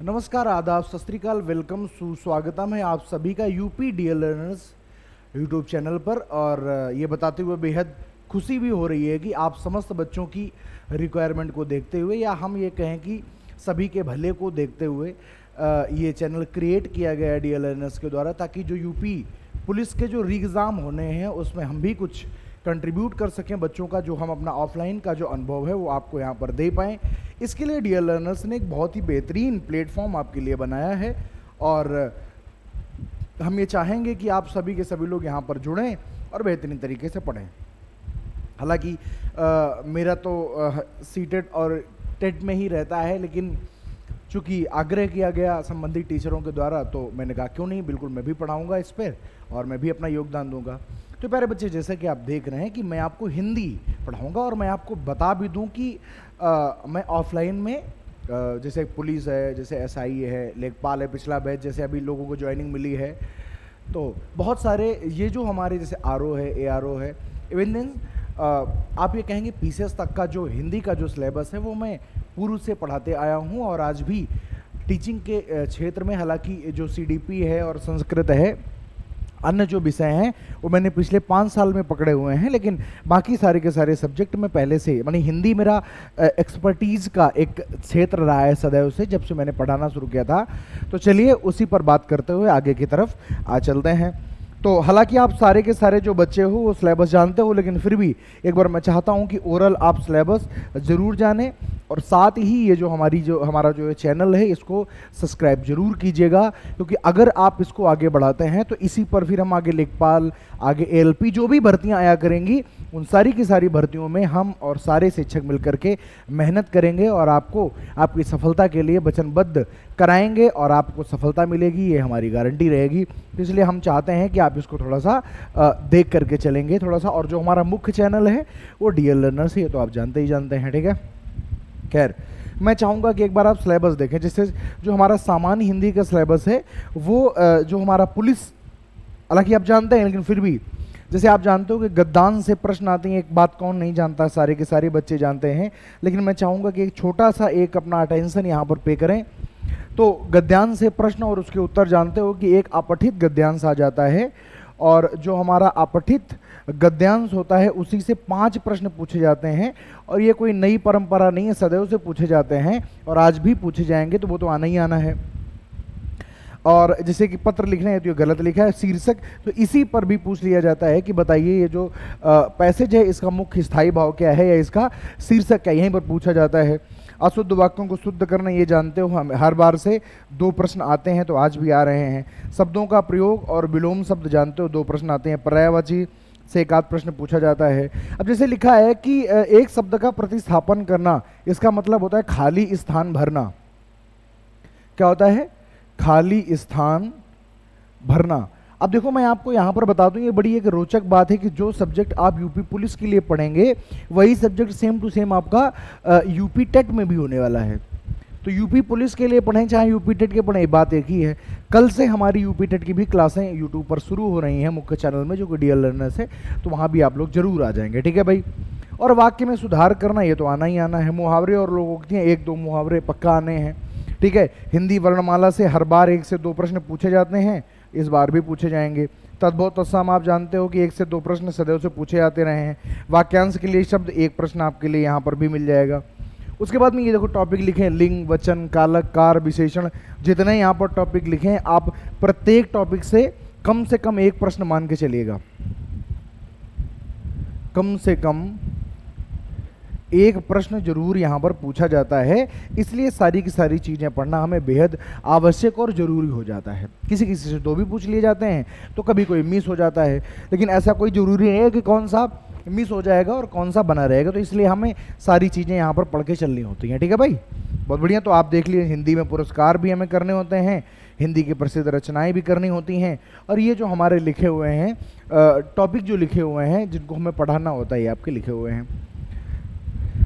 नमस्कार, आदाब, सत श्री अकाल, वेलकम, सुस्वागतम है आप सभी का UP DL learners YouTube channel पर। और ये बताते हुए बेहद खुशी भी हो रही है कि आप समस्त बच्चों की रिक्वायरमेंट को देखते हुए, या हम ये कहें कि सभी के भले को देखते हुए ये चैनल क्रिएट किया गया है डीएल लर्नर्स के द्वारा, ताकि जो यूपी पुलिस के जो री एग्ज़ाम होने हैं उसमें हम भी कुछ कंट्रीब्यूट कर सकें बच्चों का, जो हम अपना ऑफलाइन का जो अनुभव है वो आपको यहाँ पर दे पाएँ। इसके लिए डीएल लर्नर्स ने एक बहुत ही बेहतरीन प्लेटफॉर्म आपके लिए बनाया है, और हम ये चाहेंगे कि आप सभी के सभी लोग यहाँ पर जुड़ें और बेहतरीन तरीके से पढ़ें। हालांकि मेरा तो सीटेट और टेट में ही रहता है, लेकिन चूँकि आग्रह किया गया संबंधित टीचरों के द्वारा, तो मैंने कहा क्यों नहीं, बिल्कुल मैं भी पढ़ाऊँगा इस पर और मैं भी अपना योगदान दूंगा। तो प्यारे बच्चे, जैसा कि आप देख रहे हैं कि मैं आपको हिंदी पढ़ाऊंगा, और मैं आपको बता भी दूं कि मैं ऑफलाइन में जैसे पुलिस है, जैसे एसआई है, लेखपाल है, पिछला बैच जैसे अभी लोगों को ज्वाइनिंग मिली है, तो बहुत सारे ये जो हमारे जैसे आरओ है, एआरओ है, इवन देन आप ये कहेंगे पीसीएस तक का जो हिंदी का जो सिलेबस है वो मैं पूर्व से पढ़ाते आया हूँ, और आज भी टीचिंग के क्षेत्र में, हालांकि जो सीडीपी है और संस्कृत है, अन्य जो विषय हैं वो मैंने पिछले 5 साल में पकड़े हुए हैं, लेकिन बाकी सारे के सारे सब्जेक्ट में पहले से, मानी हिंदी मेरा एक्सपर्टीज़ का एक क्षेत्र रहा है सदैव से, जब से मैंने पढ़ाना शुरू किया था। तो चलिए उसी पर बात करते हुए आगे की तरफ चलते हैं। तो हालांकि आप सारे के सारे जो बच्चे हो वो सिलेबस जानते हो, लेकिन फिर भी एक बार मैं चाहता हूं कि ओरल आप सिलेबस ज़रूर जानें, और साथ ही ये जो हमारा जो चैनल है इसको सब्सक्राइब जरूर कीजिएगा, क्योंकि अगर आप इसको आगे बढ़ाते हैं तो इसी पर फिर हम आगे लेखपाल, आगे एएलपी जो भी भर्तियां आया करेंगी, उन सारी की सारी भर्तियों में हम और सारे शिक्षक मिलकर के मेहनत करेंगे और आपको आपकी सफलता के लिए वचनबद्ध कराएंगे, और आपको सफलता मिलेगी, ये हमारी गारंटी रहेगी। तो इसलिए हम चाहते हैं कि आप इसको थोड़ा सा देख करके चलेंगे थोड़ा सा। और जो हमारा मुख्य चैनल है वो डीएल लर्नर्स है, तो आप जानते ही जानते हैं, ठीक है। खैर, मैं चाहूँगा कि एक बार आप सिलेबस देखें, जिससे जो हमारा सामान्य हिंदी का सिलेबस है वो जो हमारा पुलिस, हालांकि आप जानते हैं लेकिन फिर भी, जैसे आप जानते हो कि गद्यांश से प्रश्न आते हैं, एक बात कौन नहीं जानता, सारे के सारे बच्चे जानते हैं, लेकिन मैं चाहूँगा कि एक छोटा सा एक अपना अटेंशन यहाँ पर पे करें। तो गद्यांश से प्रश्न और उसके उत्तर जानते हो कि एक अपठित गद्यांश आ जाता है, और जो हमारा अपठित गद्यांश होता है उसी से 5 प्रश्न पूछे जाते हैं, और ये कोई नई परंपरा नहीं है, सदैव से पूछे जाते हैं और आज भी पूछे जाएंगे, तो वो तो आना ही आना है। और जैसे कि पत्र लिखने हैं तो ये गलत लिखा है, शीर्षक तो इसी पर भी पूछ लिया जाता है कि बताइए ये जो पैसेज है इसका मुख्य स्थायी भाव क्या है, या इसका शीर्षक क्या, यहीं पर पूछा जाता है। अशुद्ध वाक्यों को शुद्ध करना, ये जानते हो, हम हर बार से 2 प्रश्न आते हैं, तो आज भी आ रहे हैं। शब्दों का प्रयोग और विलोम शब्द जानते हो, 2 प्रश्न आते हैं। पर्यायवाची से एक आध प्रश्न पूछा जाता है। अब जैसे लिखा है कि एक शब्द का प्रतिस्थापन करना, इसका मतलब होता है खाली स्थान भरना। क्या होता है? खाली स्थान भरना। अब देखो, मैं आपको यहाँ पर बता दूं, ये बड़ी एक रोचक बात है कि जो सब्जेक्ट आप यूपी पुलिस के लिए पढ़ेंगे वही सब्जेक्ट सेम टू सेम आपका यूपी टेट में भी होने वाला है। तो यूपी पुलिस के लिए पढ़ें चाहे यूपी टेट के पढ़ें, बात एक ही है। कल से हमारी यूपी टेट की भी क्लासें यूट्यूब पर शुरू हो रही हैं मुख्य चैनल में, जो कि डीएल लर्नर्स है, तो वहाँ भी आप लोग जरूर आ जाएंगे, ठीक है भाई। और वाक्य में सुधार करना, ये तो आना ही आना है। मुहावरे और लोकोक्तियाँ, 1-2 मुहावरे पक्का आने हैं, ठीक है। हिंदी वर्णमाला से हर बार 1 से 2 प्रश्न पूछे जाते हैं, इस बार भी पूछे जाएंगे। तद्भव तत्सम, आप जानते हो कि 1 से 2 प्रश्न सदैव से पूछे जाते रहे हैं। वाक्यांश के लिए शब्द, 1 प्रश्न आपके लिए यहाँ पर भी मिल जाएगा। उसके बाद में ये देखो टॉपिक लिखे, लिंग, वचन, कारक, कार, विशेषण, जितने यहाँ पर टॉपिक लिखे हैं, आप प्रत्येक टॉपिक से कम 1 प्रश्न मान के चलिएगा। कम से कम 1 प्रश्न जरूर यहाँ पर पूछा जाता है, इसलिए सारी की सारी चीज़ें पढ़ना हमें बेहद आवश्यक और ज़रूरी हो जाता है। किसी किसी से 2 भी पूछ लिए जाते हैं, तो कभी कोई मिस हो जाता है, लेकिन ऐसा कोई ज़रूरी नहीं है कि कौन सा मिस हो जाएगा और कौन सा बना रहेगा, तो इसलिए हमें सारी चीज़ें यहाँ पर पढ़ के चलनी होती हैं, ठीक है भाई। बहुत बढ़िया। तो आप देख लीजिए, हिंदी में पुरस्कार भी हमें करने होते हैं, हिंदी की प्रसिद्ध रचनाएं भी करनी होती हैं, और ये जो हमारे लिखे हुए हैं टॉपिक जो लिखे हुए हैं जिनको हमें पढ़ाना होता है, ये आपके लिखे हुए हैं।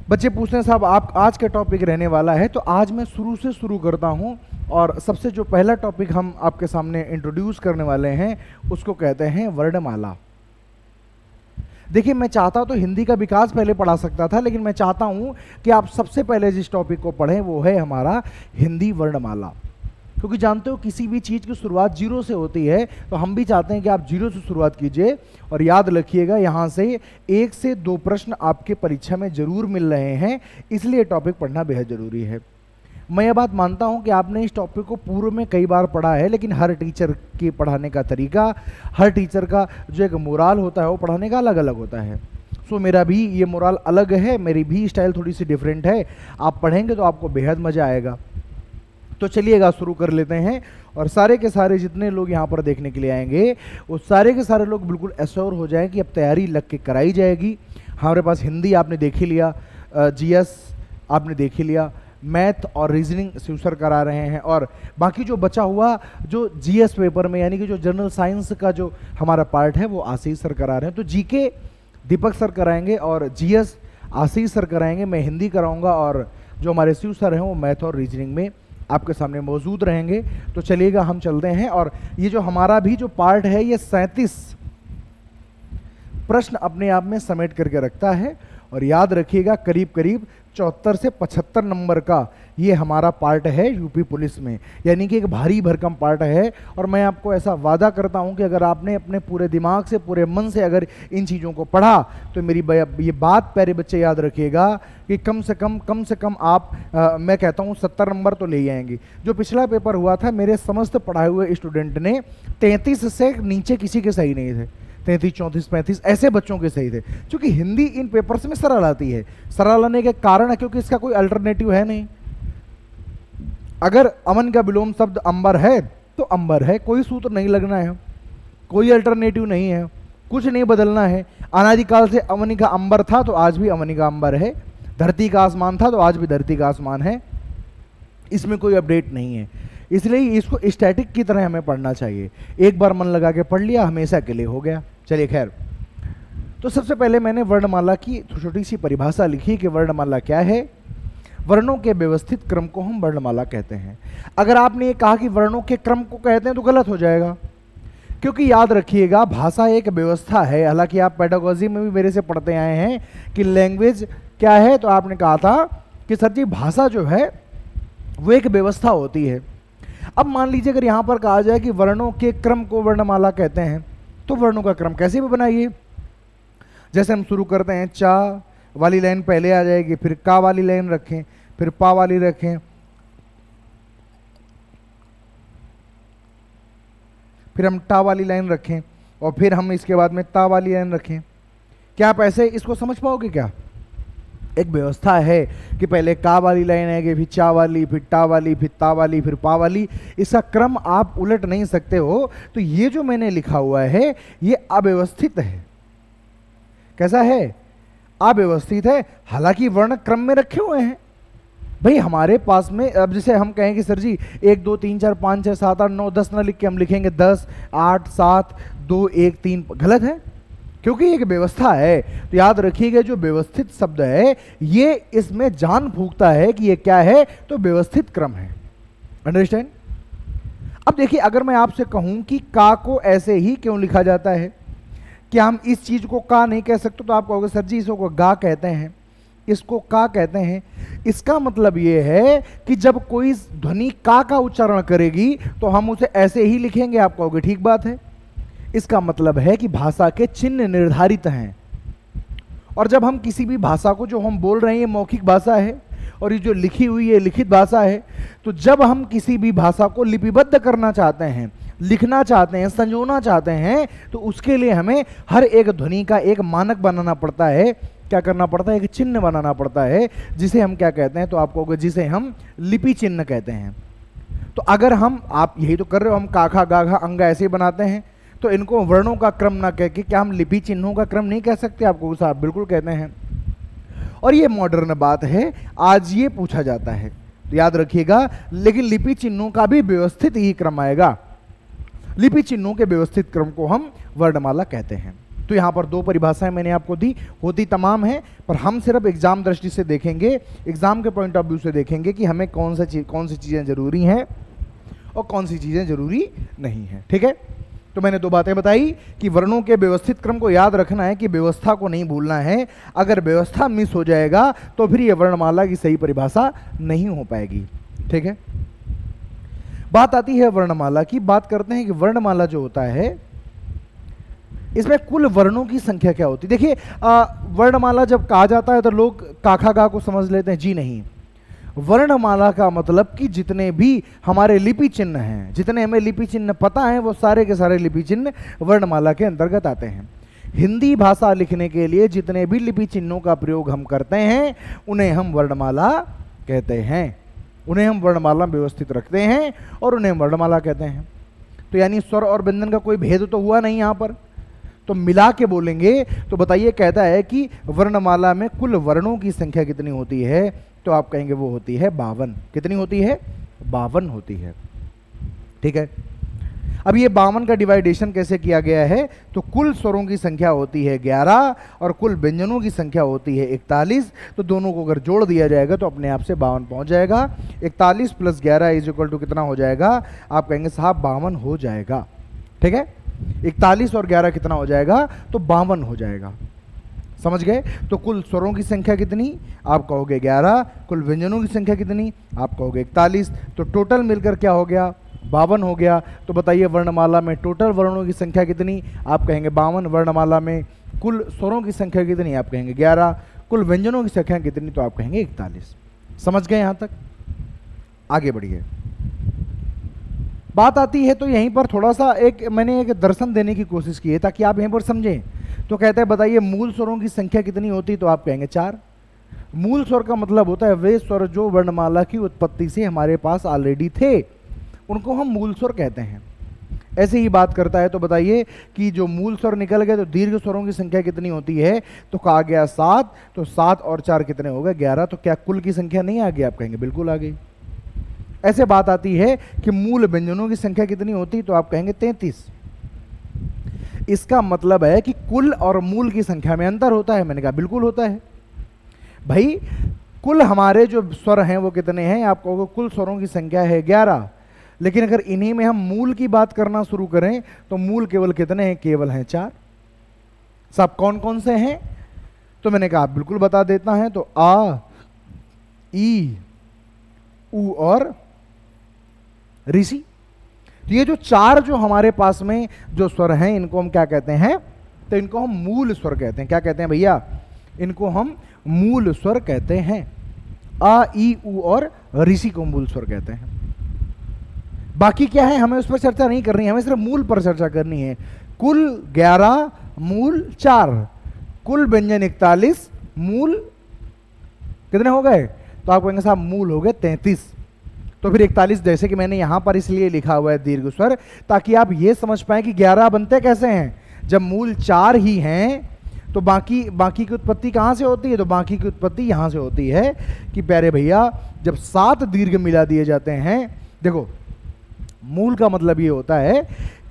बच्चे पूछते हैं साहब आप आज का टॉपिक रहने वाला है, तो आज मैं शुरू से शुरू करता हूं, और सबसे जो पहला टॉपिक हम आपके सामने इंट्रोड्यूस करने वाले हैं उसको कहते हैं वर्णमाला। देखिए मैं चाहता तो हिंदी का विकास पहले पढ़ा सकता था, लेकिन मैं चाहता हूं कि आप सबसे पहले जिस टॉपिक को पढ़ें वो है हमारा हिंदी वर्णमाला, क्योंकि जानते हो किसी भी चीज़ की शुरुआत जीरो से होती है, तो हम भी चाहते हैं कि आप जीरो से शुरुआत कीजिए। और याद रखिएगा यहाँ से 1 से 2 प्रश्न आपके परीक्षा में जरूर मिल रहे हैं, इसलिए टॉपिक पढ़ना बेहद जरूरी है। मैं ये बात मानता हूँ कि आपने इस टॉपिक को पूर्व में कई बार पढ़ा है, लेकिन हर टीचर के पढ़ाने का तरीका, हर टीचर का जो एक मोराल होता है वो पढ़ाने का अलग अलग होता है। सो मेरा भी ये मोराल अलग है, मेरी भी स्टाइल थोड़ी सी डिफरेंट है। आप पढ़ेंगे तो आपको बेहद मज़ा आएगा। तो चलिएगा शुरू कर लेते हैं। और सारे के सारे जितने लोग यहाँ पर देखने के लिए आएंगे वो सारे के सारे लोग बिल्कुल एश्योर हो जाएं कि अब तैयारी लग के कराई जाएगी। हमारे पास हिंदी आपने देख ही लिया, जीएस आपने देख ही लिया, मैथ और रीजनिंग शिव सर करा रहे हैं, और बाकी जो बचा हुआ जो जीएस पेपर में यानी कि जो जनरल साइंस का जो हमारा पार्ट है वो आशीष सर करा रहे हैं। तो जीके दीपक सर कराएंगे और जीएस आशीष सर कराएंगे, मैं हिंदी कराऊंगा, और जो हमारे शिव सर हैं वो मैथ और रीजनिंग में आपके सामने मौजूद रहेंगे। तो चलिएगा हम चलते हैं। और ये जो हमारा भी जो पार्ट है ये 37 प्रश्न अपने आप में समेट करके रखता है, और याद रखिएगा करीब करीब 74 से 75 नंबर का ये हमारा पार्ट है यूपी पुलिस में, यानी कि एक भारी भरकम पार्ट है। और मैं आपको ऐसा वादा करता हूं कि अगर आपने अपने पूरे दिमाग से, पूरे मन से अगर इन चीज़ों को पढ़ा तो मेरी ये बात प्यारे बच्चे याद रखिएगा कि कम से कम आप मैं कहता हूं 70 नंबर तो ले ही आएंगे। जो पिछला पेपर हुआ था मेरे समस्त पढ़ाए हुए स्टूडेंट ने 33 से नीचे किसी के सही नहीं थे, 33, 34, 35 ऐसे बच्चों के सही थे, क्योंकि हिंदी इन पेपर्स में सरल आती है। सरल आने के कारण है क्योंकि इसका कोई अल्टरनेटिव है नहीं। अगर अमन का विलोम शब्द अंबर है तो अंबर है, कोई सूत्र नहीं लगना है, कोई अल्टरनेटिव नहीं है, कुछ नहीं बदलना है। अनादिकाल से अमन का अंबर था तो आज भी अमन का अंबर है, धरती का आसमान था तो आज भी धरती का आसमान है, इसमें कोई अपडेट नहीं है। इसलिए इसको स्टैटिक की तरह हमें पढ़ना चाहिए। एक बार मन लगा के पढ़ लिया हमेशा के लिए हो गया। चलिए खैर, तो सबसे पहले मैंने वर्णमाला की छोटी सी परिभाषा लिखी कि वर्णमाला क्या है। वर्णों के व्यवस्थित क्रम को हम वर्णमाला कहते हैं। अगर आपने ये कहा कि वर्णों के क्रम को कहते हैं तो गलत हो जाएगा, क्योंकि याद रखिएगा भाषा एक व्यवस्था है। हालांकि आप पेडागोजी में भी मेरे से पढ़ते आए हैं कि लैंग्वेज क्या है, तो आपने कहा था कि सर जी भाषा जो है वो एक व्यवस्था होती है। अब मान लीजिए अगर यहाँ पर कहा जाए कि वर्णों के क्रम को वर्णमाला कहते हैं, तो वर्णों का क्रम कैसे भी बनाइए। जैसे हम शुरू करते हैं, चा वाली लाइन पहले आ जाएगी, फिर का वाली लाइन रखें, फिर पा वाली रखें, फिर हम टा वाली लाइन रखें, और फिर हम इसके बाद में ता वाली लाइन रखें। क्या आप ऐसे इसको समझ पाओगे क्या? एक व्यवस्था है कि पहले का वाली लाइन आएगी, फिर चा वाली, फिर टा वाली, फिर ता वाली, फिर पा वाली। इसका क्रम आप उलट नहीं सकते हो। तो ये जो मैंने लिखा हुआ है ये अव्यवस्थित है। कैसा है? अव्यवस्थित है। हालांकि वर्ण क्रम में रखे हुए हैं भाई हमारे पास में। अब जैसे हम कहें कि सर जी 1 2 3 4 5 6 7 8 9 10 ना लिख के हम लिखेंगे 10 8 7 2 1 3, गलत है, क्योंकि एक व्यवस्था है। तो याद रखिएगा जो व्यवस्थित शब्द है ये इसमें जान फूंकता है कि ये क्या है, तो व्यवस्थित क्रम है। अंडरस्टैंड? अब देखिए अगर मैं आपसे कहूं कि का को ऐसे ही क्यों लिखा जाता है, क्या हम इस चीज को का नहीं कह सकते, तो आप कहोगे सर जी इसको गा कहते हैं, इसको का कहते हैं। इसका मतलब ये है कि जब कोई ध्वनि का उच्चारण करेगी तो हम उसे ऐसे ही लिखेंगे। आप कहोगे ठीक बात है। इसका मतलब है कि भाषा के चिन्ह निर्धारित हैं, और जब हम किसी भी भाषा को, जो हम बोल रहे हैं ये मौखिक भाषा है और ये जो लिखी हुई है लिखित भाषा है, तो जब हम किसी भी भाषा को लिपिबद्ध करना चाहते हैं, लिखना चाहते हैं, संजोना चाहते हैं, तो उसके लिए हमें हर एक ध्वनि का एक मानक बनाना पड़ता है। क्या करना पड़ता है? एक चिन्ह बनाना पड़ता है, जिसे हम क्या कहते हैं, तो आप कहोगे जिसे हम लिपि चिन्ह कहते हैं। तो अगर हम, आप यही तो कर रहे हो, हम काखा गाघा अंगा ऐसे बनाते हैं, तो इनको वर्णों का क्रम ना कह के क्या हम लिपि चिन्हों का क्रम नहीं कह सकते? आपको साहब बिल्कुल कहते हैं। और ये मॉडर्न बात है, आज ये पूछा जाता है, तो याद रखिएगा। लेकिन लिपि चिन्हों का भी व्यवस्थित ही क्रम आएगा। लिपि चिन्हों के व्यवस्थित क्रम को हम वर्णमाला कहते हैं। तो यहाँ पर 2 परिभाषाएं मैंने आपको दी, होती तमाम है, पर हम सिर्फ एग्जाम दृष्टि से देखेंगे, एग्जाम के पॉइंट ऑफ व्यू से देखेंगे कि हमें कौन सी चीज़ें जरूरी हैं और कौन सी चीज़ें जरूरी नहीं है। ठीक है? तो मैंने दो बातें बताई कि वर्णों के व्यवस्थित क्रम को याद रखना है कि व्यवस्था को नहीं भूलना है। अगर व्यवस्था मिस हो जाएगा तो फिर ये वर्णमाला की सही परिभाषा नहीं हो पाएगी। ठीक है, बात आती है वर्णमाला की। बात करते हैं कि वर्णमाला जो होता है इसमें कुल वर्णों की संख्या क्या होती है। देखिए वर्णमाला जब कहा जाता है तो लोग काखा गा को समझ लेते हैं, जी नहीं। वर्णमाला का मतलब कि जितने भी हमारे लिपि चिन्ह हैं, जितने हमें लिपि चिन्ह पता हैं, वो सारे के सारे लिपि चिन्ह वर्णमाला के अंतर्गत आते हैं। हिंदी भाषा लिखने के लिए जितने भी लिपि चिन्हों का प्रयोग हम करते हैं उन्हें हम वर्णमाला कहते हैं, उन्हें हम वर्णमाला में व्यवस्थित रखते हैं और उन्हें हम वर्णमाला कहते हैं। तो यानी स्वर और व्यंजन का कोई भेद तो हुआ नहीं यहाँ पर। तो मिला के बोलेंगे तो बताइए, कहता है कि वर्णमाला में कुल वर्णों की संख्या कितनी होती है, तो आप कहेंगे वो होती है 52। कितनी होती है? 52 होती है। ठीक है, अब ये 52 का डिवाइडेशन कैसे किया गया है, तो कुल स्वरों की संख्या होती है 11 और कुल व्यंजनों की संख्या होती है 41। तो दोनों को अगर जोड़ दिया जाएगा तो अपने आप से 52 पहुंच जाएगा। 41 + 11 = कितना हो जाएगा? आप कहेंगे साहब 52 हो जाएगा। ठीक है, 41 और 11 कितना हो जाएगा? तो 52 हो जाएगा। समझ गए? तो कुल स्वरों की संख्या कितनी? आप कहोगे 11। कुल व्यंजनों की संख्या कितनी? आप कहोगे 41। तो टोटल मिलकर क्या हो गया? 52 हो गया। तो बताइए वर्णमाला में टोटल वर्णों की संख्या कितनी? आप कहेंगे 52। वर्णमाला में कुल स्वरों की संख्या कितनी? आप कहेंगे 11। कुल व्यंजनों की संख्या कितनी? तो आप कहेंगे 41। समझ गए यहाँ तक? आगे बढ़िए। बात आती है तो यहीं पर थोड़ा सा मैंने एक दर्शन देने की कोशिश की है ताकि आप यहीं पर समझें। तो कहते हैं बताइए मूल स्वरों की संख्या कितनी होती? तो आप कहेंगे 4। मूल स्वर का मतलब होता है वे स्वर जो वर्णमाला की उत्पत्ति से हमारे पास ऑलरेडी थे, उनको हम मूल स्वर कहते हैं। ऐसे ही बात करता है तो बताइए कि जो मूल स्वर निकल गए तो दीर्घ स्वरों की संख्या कितनी होती है? तो कहा गया 7। तो 7 और 4 कितने हो गए? 11। तो क्या कुल की संख्या नहीं आ गई? आप कहेंगे बिल्कुल आ गई। ऐसे बात आती है कि मूल व्यंजनों की संख्या कितनी होती? तो आप कहेंगे 33। इसका मतलब है कि कुल और मूल की संख्या में अंतर होता है। मैंने कहा बिल्कुल होता है भाई। कुल हमारे जो स्वर हैं वो कितने हैं? आप कहोगे कुल स्वरों की संख्या है 11, लेकिन अगर इन्हीं में हम मूल की बात करना शुरू करें तो मूल केवल कितने हैं? केवल हैं 4। सब कौन कौन से हैं? तो मैंने कहा बिल्कुल बता देता है। तो आ, ई, उ और ऋषि। तो ये जो 4 जो हमारे पास में जो स्वर हैं इनको हम क्या कहते हैं? तो इनको हम मूल स्वर कहते हैं। क्या कहते हैं भैया? इनको हम मूल स्वर कहते हैं। आ, ई, उ और ऋषि को मूल स्वर कहते हैं। बाकी क्या है हमें उस पर चर्चा नहीं करनी है, हमें सिर्फ मूल पर चर्चा करनी है। कुल 11, मूल 4, कुल व्यंजन 41, मूल कितने हो गए? तो आप कहेंगे साहब मूल हो गए 33। तो फिर 41 जैसे कि मैंने यहां पर इसलिए लिखा हुआ है दीर्घ स्वर, ताकि आप ये समझ पाए कि 11 बनते कैसे हैं। जब मूल 4 ही हैं तो बाकी की उत्पत्ति कहां से होती है? तो बाकी की उत्पत्ति यहां से होती है कि प्यारे भैया जब 7 दीर्घ मिला दिए जाते हैं। देखो मूल का मतलब ये होता है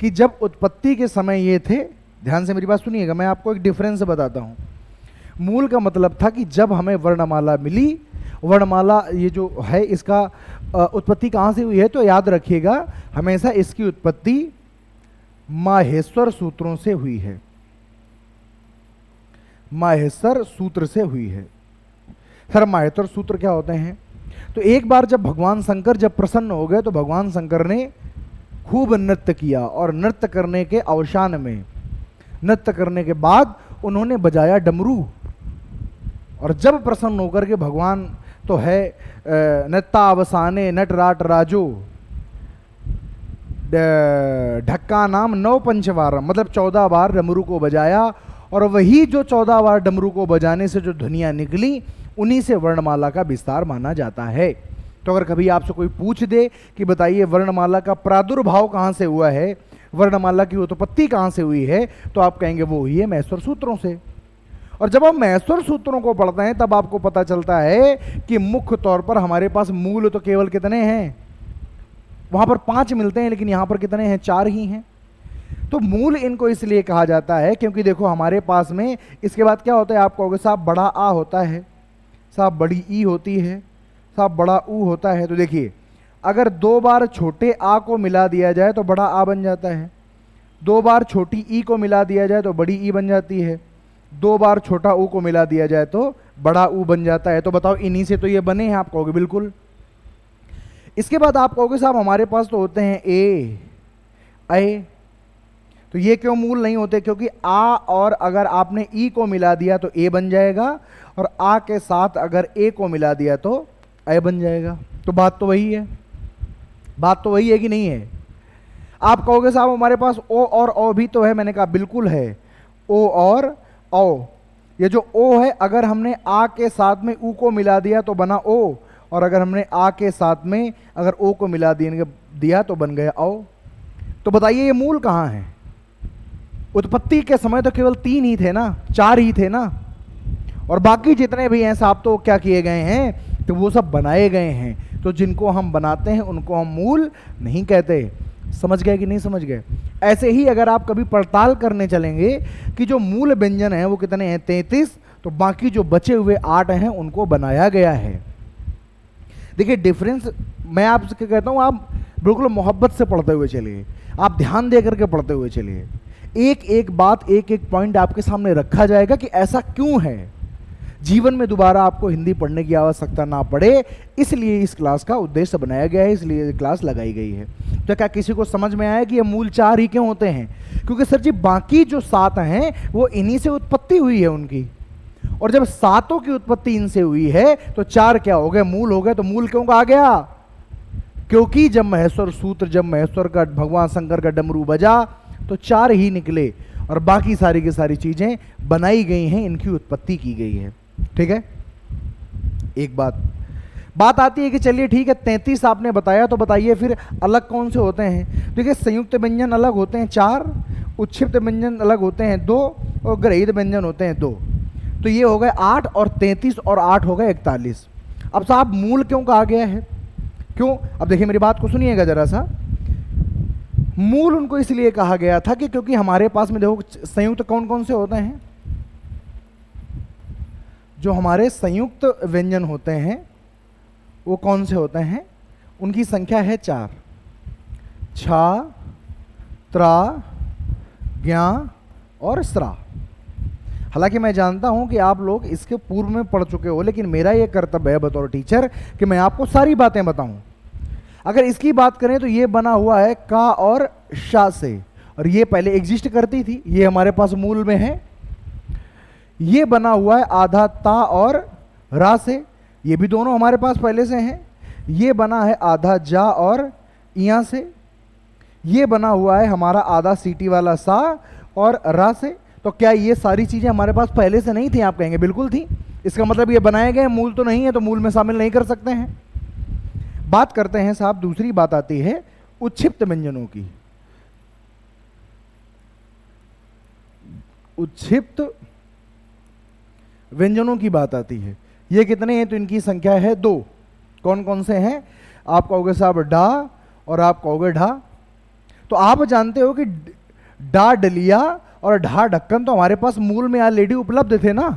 कि जब उत्पत्ति के समय ये थे, ध्यान से मेरी बात सुनिएगा, मैं आपको एक डिफरेंस बताता हूं। मूल का मतलब था कि जब हमें वर्णमाला मिली, वर्णमाला ये जो है इसका उत्पत्ति कहाँ से हुई है? तो याद रखिएगा हमेशा इसकी उत्पत्ति माहेश्वर सूत्रों से हुई है। माहेश्वर सूत्र से हुई है। सर माहेश्वर सूत्र क्या होते हैं? तो एक बार जब भगवान शंकर जब प्रसन्न हो गए तो भगवान शंकर ने खूब नृत्य किया और नृत्य करने के अवसान में, नृत्य करने के बाद उन्होंने बजाया डमरू। और जब प्रसन्न होकर के भगवान तो है नृत्यावसाने नटराट राजो ढक्का नाम 9 पंचवारम, मतलब 14 बार डमरू को बजाया। और वही जो 14 बार डमरू को बजाने से जो ध्वनियां निकली उन्हीं से वर्णमाला का विस्तार माना जाता है। तो अगर कभी आपसे कोई पूछ दे कि बताइए वर्णमाला का प्रादुर्भाव कहाँ से हुआ है, वर्णमाला की उत्पत्ति कहाँ से हुई है, तो आप कहेंगे वो हुई है माहेश्वर सूत्रों से। और जब हम माहेश्वर सूत्रों को पढ़ते हैं तब आपको पता चलता है कि मुख्य तौर पर हमारे पास मूल तो केवल कितने हैं? वहां पर 5 मिलते हैं, लेकिन यहां पर कितने हैं? 4 ही हैं। तो मूल इनको इसलिए कहा जाता है क्योंकि देखो हमारे पास में इसके बाद क्या होता है? आप कहोगे साहब बड़ा आ होता है, साहब बड़ी ई होती है, साहब बड़ा ऊ होता है। तो देखिए अगर 2 बार छोटे आ को मिला दिया जाए तो बड़ा आ बन जाता है, 2 बार छोटी ई को मिला दिया जाए तो बड़ी ई बन जाती है, 2 बार छोटा ऊ को मिला दिया जाए तो बड़ा ऊ बन जाता है। तो बताओ इन्हीं से तो ये बने हैं, आप कहोगे बिल्कुल। इसके बाद आप कहोगे साहब हमारे पास तो होते हैं ए, ए, तो ये क्यों मूल नहीं होते? क्योंकि आ और अगर आपने ई को मिला दिया तो ए बन जाएगा, और आ के साथ अगर ए को मिला दिया तो ए बन जाएगा। तो बात तो वही है, बात तो वही है कि नहीं है? आप कहोगे साहब हमारे पास ओ और ओ भी तो है, मैंने कहा बिल्कुल है, ओ और ओ। ये जो ओ है अगर हमने आ के साथ में ऊ को मिला दिया तो बना ओ, और अगर हमने आ के साथ में अगर ओ को मिला दिया तो बन गया ओ। तो बताइए ये मूल कहाँ है? उत्पत्ति के समय तो केवल 3 ही थे ना, 4 ही थे ना, और बाकी जितने भी हैं साहब तो क्या किए गए हैं? तो वो सब बनाए गए हैं। तो जिनको हम बनाते हैं उनको हम मूल नहीं कहते। समझ गए कि नहीं समझ गए? ऐसे ही अगर आप कभी पड़ताल करने चलेंगे कि जो मूल व्यंजन है वो कितने हैं, 33, तो बाकी जो बचे हुए 8 हैं उनको बनाया गया है। देखिए डिफरेंस मैं आपसे कहता हूँ, आप बिल्कुल मोहब्बत से पढ़ते हुए चलिए, आप ध्यान दे करके पढ़ते हुए चलिए। एक एक बात, एक एक पॉइंट आपके सामने रखा जाएगा कि ऐसा क्यों है। जीवन में दोबारा आपको हिंदी पढ़ने की आवश्यकता ना पड़े, इसलिए इस क्लास का उद्देश्य बनाया गया है, इसलिए ये क्लास लगाई गई है। तो क्या किसी को समझ में आया कि ये मूल 4 ही क्यों होते हैं? क्योंकि सर जी बाकी जो 7 हैं वो इन्हीं से उत्पत्ति हुई है उनकी, और जब 7 की उत्पत्ति इनसे हुई है तो 4 क्या हो गए? मूल हो गए। तो मूल क्यों कहा गया? क्योंकि जब महेश्वर सूत्र, जब महेश्वर का भगवान शंकर का डमरू बजा तो 4 ही निकले, और बाकी सारी की सारी चीजें बनाई गई हैं, इनकी उत्पत्ति की गई है। ठीक है, एक बात आती है कि चलिए ठीक है 33 आपने बताया, तो बताइए फिर अलग कौन से होते हैं? देखिए संयुक्त व्यंजन अलग होते हैं 4, उच्छिष्ट व्यंजन अलग होते हैं 2, और ग्रहित व्यंजन होते हैं 2। तो ये हो गए 8, और 33 और 8 हो गए 41। अब साहब मूल क्यों कहा गया है? क्यों? अब देखिए मेरी बात को सुनिएगा जरा सा। मूल उनको इसलिए कहा गया था कि क्योंकि हमारे पास में देखो संयुक्त कौन कौन से होते हैं? जो हमारे संयुक्त व्यंजन होते हैं वो कौन से होते हैं? उनकी संख्या है 4, छा, त्रा, ज्ञा और स्रा। हालांकि मैं जानता हूं कि आप लोग इसके पूर्व में पढ़ चुके हो, लेकिन मेरा यह कर्तव्य है बतौर टीचर कि मैं आपको सारी बातें बताऊं। अगर इसकी बात करें तो ये बना हुआ है का और शा से, और ये पहले एग्जिस्ट करती थी, ये हमारे पास मूल में है। ये बना हुआ है आधा ता और रा से, ये भी दोनों हमारे पास पहले से हैं। ये बना है आधा जा और इया से। ये बना हुआ है हमारा आधा सीटी वाला सा और रा से। तो क्या ये सारी चीजें हमारे पास पहले से नहीं थी? आप कहेंगे बिल्कुल थी। इसका मतलब ये बनाए गए मूल तो नहीं है, तो मूल में शामिल नहीं कर सकते हैं। बात करते हैं साहब, दूसरी बात आती है उच्छिष्ट व्यंजनों की। उच्छिष्ट व्यंजनों की बात आती है। ये कितने हैं? तो इनकी संख्या है 2। कौन कौन से हैं? आप कहोगे साहब डा, और आप कहोगे ढा। तो आप जानते हो कि डा डलिया और ढा ढक्कन तो हमारे पास मूल में ऑलरेडी उपलब्ध थे ना,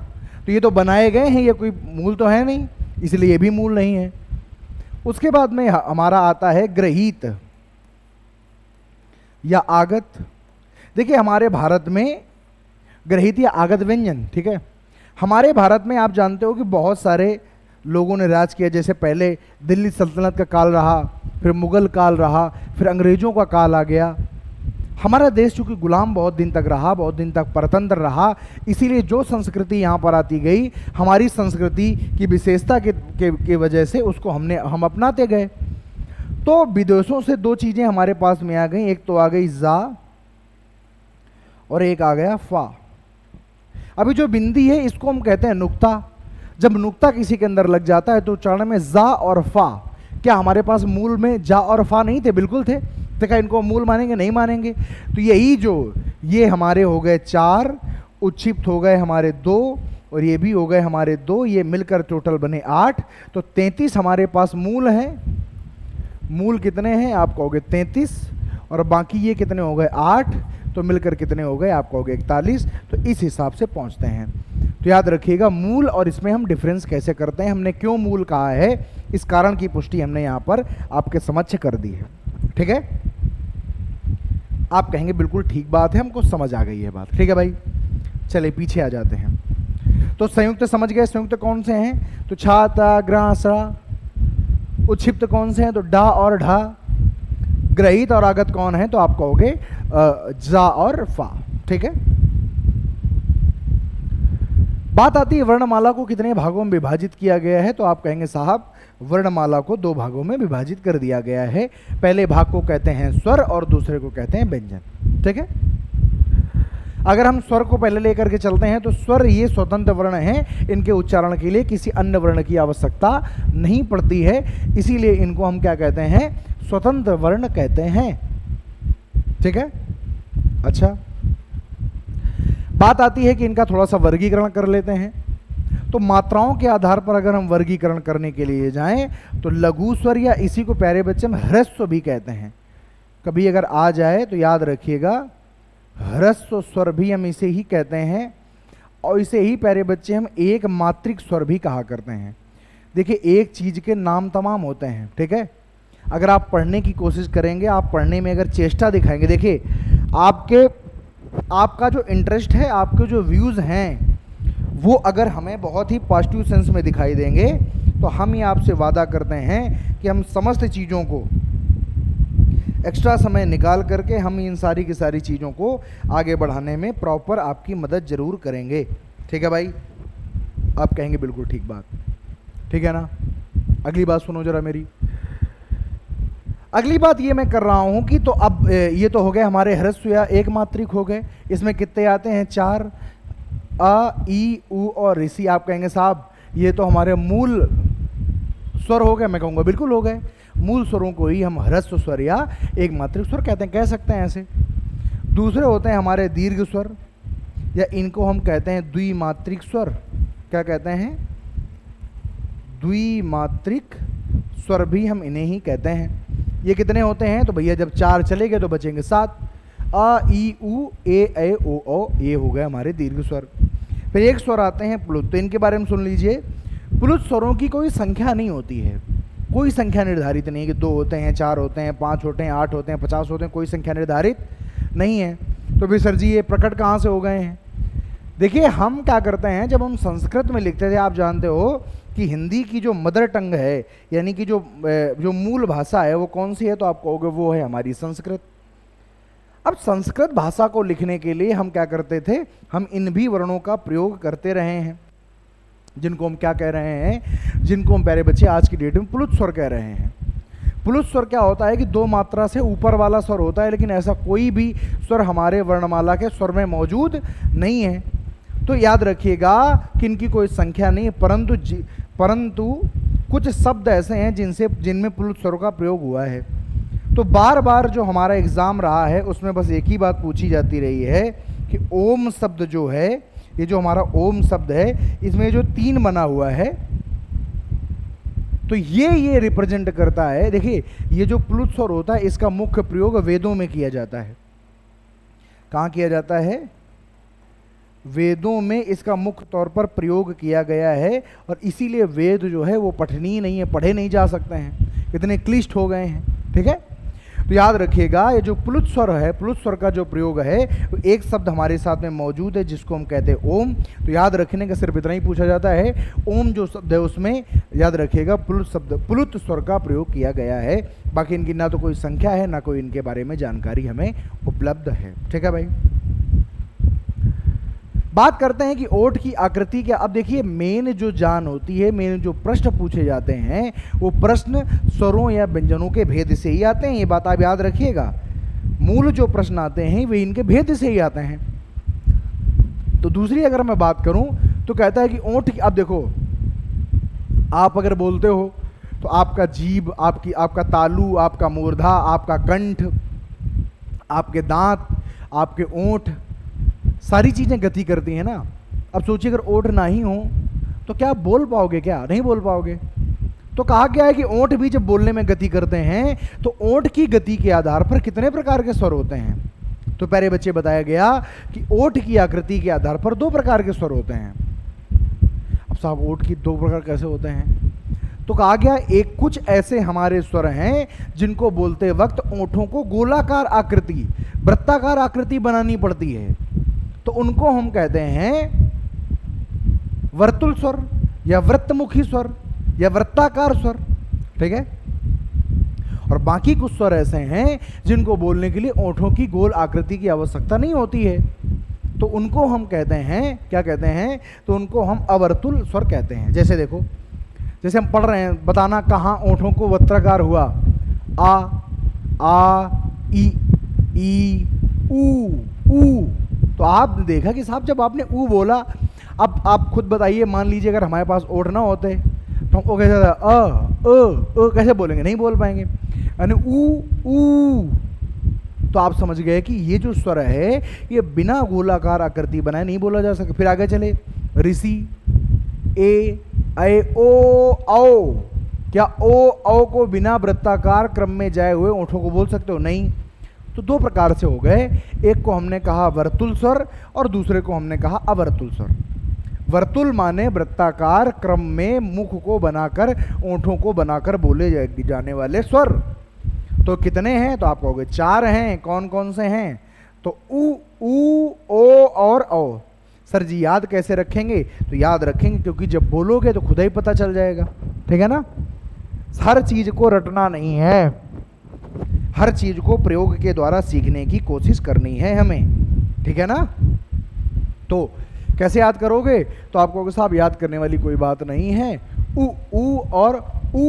तो ये तो बनाए गए हैं, ये कोई मूल तो है नहीं, इसलिए ये भी मूल नहीं है। उसके बाद में हमारा आता है ग्रहित या आगत। देखिए हमारे भारत में ग्रहित या आगत व्यंजन, ठीक है, हमारे भारत में आप जानते हो कि बहुत सारे लोगों ने राज किया। जैसे पहले दिल्ली सल्तनत का काल रहा, फिर मुगल काल रहा, फिर अंग्रेजों का काल आ गया। हमारा देश चूंकि गुलाम बहुत दिन तक रहा, बहुत दिन तक परतंत्र रहा, इसीलिए जो संस्कृति यहाँ पर आती गई, हमारी संस्कृति की विशेषता के वजह से उसको हम अपनाते गए। तो विदेशों से 2 चीज़ें हमारे पास में आ गई। एक तो आ गई जा और एक आ गया फा। अभी जो बिंदी है इसको हम कहते हैं नुक्ता। जब नुक्ता किसी के अंदर लग जाता है तो उच्चारण में जा और फा। क्या हमारे पास मूल में जा और फा नहीं थे? बिल्कुल थे। तो क्या इनको मूल मानेंगे? नहीं मानेंगे। तो यही जो ये हमारे हो गए 4, उच्छिष्ट हो गए हमारे 2, और ये भी हो गए हमारे 2, ये मिलकर टोटल बने 8। तो 33 हमारे पास मूल हैं। मूल कितने हैं? आप कहोगे 33, और बाकी ये कितने हो गए? 8। तो मिलकर कितने हो गए? आप कहोगे 41। तो इस हिसाब से पहुंचते हैं। तो याद रखिएगा मूल और इसमें हम डिफरेंस कैसे करते हैं, हमने क्यों मूल कहा है, इस कारण की पुष्टि हमने यहाँ पर आपके समक्ष कर दी है। ठीक है, आप कहेंगे बिल्कुल ठीक बात है, हमको समझ आ गई है बात। ठीक है भाई, चलिए पीछे आ जाते हैं। तो संयुक्त समझ गए, संयुक्त कौन से हैं? तो छा ता ग्रा सा। उच्छिप्त कौन से हैं? तो डा और ढा। ग्रहित और आगत कौन है? तो आप कहोगे जा और फा। ठीक है, बात आती है वर्णमाला को कितने भागों में विभाजित किया गया है? तो आप कहेंगे साहब वर्णमाला को 2 भागों में विभाजित कर दिया गया है। पहले भाग को कहते हैं स्वर और दूसरे को कहते हैं व्यंजन। ठीक है, अगर हम स्वर को पहले लेकर के चलते हैं तो स्वर ये स्वतंत्र वर्ण हैं, इनके उच्चारण के लिए किसी अन्य वर्ण की आवश्यकता नहीं पड़ती है, इसीलिए इनको हम क्या कहते हैं? स्वतंत्र वर्ण कहते हैं। ठीक है, अच्छा बात आती है कि इनका थोड़ा सा वर्गीकरण कर लेते हैं। तो मात्राओं के आधार पर अगर हम वर्गीकरण करने के लिए जाएं तो लघु स्वर या इसी को प्यारे बच्चे हम ह्रस्व भी कहते हैं। कभी अगर आ जाए तो याद रखिएगा ह्रस्व स्वर भी हम इसे ही कहते हैं, और इसे ही प्यारे बच्चे हम एक मात्रिक स्वर भी कहा करते हैं। देखिए एक चीज के नाम तमाम होते हैं। ठीक है, अगर आप पढ़ने की कोशिश करेंगे, आप पढ़ने में अगर चेष्टा दिखाएंगे, देखिए आपका जो इंटरेस्ट है, आपके जो व्यूज़ हैं, वो अगर हमें बहुत ही पॉजिटिव सेंस में दिखाई देंगे तो हम ये आपसे वादा करते हैं कि हम समस्त चीज़ों को एक्स्ट्रा समय निकाल करके हम इन सारी की सारी चीज़ों को आगे बढ़ाने में प्रॉपर आपकी मदद ज़रूर करेंगे। ठीक है भाई, आप कहेंगे बिल्कुल ठीक बात। ठीक है ना, अगली बात सुनो जरा मेरी। अगली बात ये मैं कर रहा हूँ कि तो अब ये तो हो गए हमारे ह्रस्व या एक मात्रिक हो गए। इसमें कितने आते हैं? 4, अ, ई, उ और ऋषि। आप कहेंगे साहब ये तो हमारे मूल स्वर हो गए। मैं कहूँगा बिल्कुल हो गए, मूल स्वरों को ही हम ह्रस्व स्वर या एक मात्रिक स्वर कहते हैं, कह सकते हैं ऐसे। दूसरे होते हैं हमारे दीर्घ स्वर, या इनको हम कहते हैं द्विमात्रिक स्वर। क्या कहते हैं? द्विमात्रिक स्वर भी हम इन्हें ही कहते हैं। ये कितने होते हैं? तो भैया जब 4 चले गए तो बचेंगे 7। अ, ई, उ, ए, ओ, ये हो गए हमारे दीर्घ स्वर। फिर एक स्वर आते हैं प्लुत। तो इनके बारे में सुन लीजिए। प्लुत स्वरों की कोई संख्या नहीं होती है, कोई संख्या निर्धारित नहीं है कि 2 होते हैं, 4 होते हैं, 5 होते हैं, 8 होते हैं, 50 होते हैं, कोई संख्या निर्धारित नहीं है। तो फिर सर जी ये प्रकट कहाँ से हो गए हैं? देखिए हम क्या करते हैं, जब हम संस्कृत में लिखते थे, आप जानते हो कि हिंदी की जो मदर टंग है, यानी कि जो मूल भाषा है वो कौन सी है? तो आप कहोगे वो है हमारी संस्कृत। अब संस्कृत भाषा को लिखने के लिए हम क्या करते थे? हम इन भी वर्णों का प्रयोग करते रहे हैं, जिनको हम क्या कह रहे हैं? जिनको हम प्यारे बच्चे आज की डेट में प्लुत स्वर कह रहे हैं। प्लुत स्वर क्या होता है कि 2 मात्रा से ऊपर वाला स्वर होता है, लेकिन ऐसा कोई भी स्वर हमारे वर्णमाला के स्वर में मौजूद नहीं है। तो याद रखिएगा कि इनकी कोई संख्या नहीं है, परंतु कुछ शब्द ऐसे हैं जिनमें प्लुत स्वरों का प्रयोग हुआ है। तो बार बार जो हमारा एग्जाम रहा है उसमें बस एक ही बात पूछी जाती रही है कि ओम शब्द जो है, ये जो हमारा ओम शब्द है, इसमें जो 3 बना हुआ है, तो ये रिप्रेजेंट करता है। देखिए ये जो प्लुत स्वर होता है इसका मुख्य प्रयोग वेदों में किया जाता है। कहाँ किया जाता है? वेदों में इसका मुख्य तौर पर प्रयोग किया गया है, और इसीलिए वेद जो है वो पठनीय नहीं है, पढ़े नहीं जा सकते हैं, इतने क्लिष्ट हो गए हैं। ठीक है, तो याद रखिएगा ये जो प्लुत स्वर है, प्लुत स्वर का जो प्रयोग है, तो एक शब्द हमारे साथ में मौजूद है जिसको हम कहते हैं ओम। तो याद रखने का सिर्फ इतना ही पूछा जाता है, ओम जो शब्द है उसमें याद रखिएगा प्लुत स्वर का प्रयोग किया गया है। बाकी इनकी ना तो कोई संख्या है, ना कोई इनके बारे में जानकारी हमें उपलब्ध है। ठीक है भाई, बात करते हैं कि ओठ की आकृति क्या। अब देखिए मेन जो जान होती है, मेन जो प्रश्न पूछे जाते हैं वो प्रश्न स्वरों या व्यंजनों के भेद से ही आते हैं। ये बात आप याद रखिएगा, मूल जो प्रश्न आते हैं वे इनके भेद से ही आते हैं। तो दूसरी अगर मैं बात करूं तो कहता है कि ओठ की, अब देखो आप अगर बोलते हो तो आपका जीभ, आपका तालू, आपका मूर्धा, आपका कंठ, आपके दांत, आपके ओंठ, सारी चीज़ें गति करती हैं ना। अब सोचिए अगर ओठ ना ही हो तो क्या बोल पाओगे? क्या नहीं बोल पाओगे। तो कहा गया है कि ओठ भी जब बोलने में गति करते हैं तो ओठ की गति के आधार पर कितने प्रकार के स्वर होते हैं? तो प्यारे बच्चे बताया गया कि ओठ की आकृति के आधार पर 2 प्रकार के स्वर होते हैं। अब साहब ओठ की 2 प्रकार कैसे होते हैं? तो कहा गया एक कुछ ऐसे हमारे स्वर हैं जिनको बोलते वक्त ओंठों को गोलाकार आकृति, वृत्ताकार आकृति बनानी पड़ती है, तो उनको हम कहते हैं वर्तुल स्वर या वृत्तमुखी स्वर या वृत्ताकार स्वर। ठीक है। और बाकी कुछ स्वर ऐसे हैं जिनको बोलने के लिए ओंठों की गोल आकृति की आवश्यकता नहीं होती है, तो उनको हम कहते हैं, क्या कहते हैं, तो उनको हम अवर्तुल स्वर कहते हैं। जैसे देखो, जैसे हम पढ़ रहे हैं, बताना कहाँ ओंठों को वक्राकार हुआ, आ ई ऊ। तो आपने देखा कि साहब जब आपने ऊ बोला, अब आप खुद बताइए, मान लीजिए अगर हमारे पास ओठ ना होते तो हम कैसे कैसे बोलेंगे, नहीं बोल पाएंगे। यानी ऊ, तो आप समझ गए कि ये जो स्वर है ये बिना गोलाकार आकृति बनाए नहीं बोला जा सकता। फिर आगे चले, ऋषि, ए ओ औ, क्या ओ औ को बिना वृत्ताकार क्रम में जाए हुए ओंठों को बोल सकते हो? नहीं। तो दो प्रकार से हो गए, एक को हमने कहा वर्तुल स्वर और दूसरे को हमने कहा अवर्तुल स्वर। वर्तुल माने वृत्ताकार क्रम में मुख को बनाकर, ओंठों को बनाकर बोले जाने वाले स्वर। तो कितने हैं? तो आप कहोगे 4 हैं। कौन कौन से हैं? तो ऊ, ओ और औ। सर जी याद कैसे रखेंगे? तो याद रखेंगे क्योंकि जब बोलोगे तो खुद ही पता चल जाएगा। ठीक है ना। हर चीज को रटना नहीं है, हर चीज को प्रयोग के द्वारा सीखने की कोशिश करनी है हमें। ठीक है ना। तो कैसे याद करोगे? तो आप कहोगे साहब याद करने वाली कोई बात नहीं है, ऊ और ऊ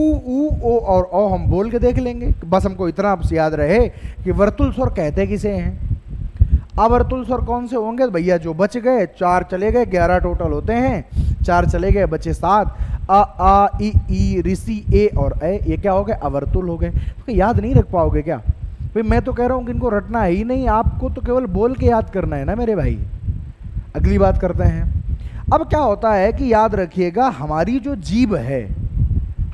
ओ और ओ हम बोल के देख लेंगे। बस हमको इतना आपसे याद रहे कि वर्तुल स्वर कहते किसे हैं। अवर्तुल स्वर कौन से होंगे? तो भैया जो बच गए, 4 चले गए, 11 टोटल होते हैं, 4 चले गए, बचे 7। आ ई ऋषि, ए और ए, ये क्या हो गए? अवर्तुल हो गए। तो याद नहीं रख पाओगे क्या? भाई मैं तो कह रहा हूँ कि इनको रटना है ही नहीं, आपको तो केवल बोल के याद करना है ना मेरे भाई। अगली बात करते हैं। अब क्या होता है कि याद रखिएगा, हमारी जो जीभ है,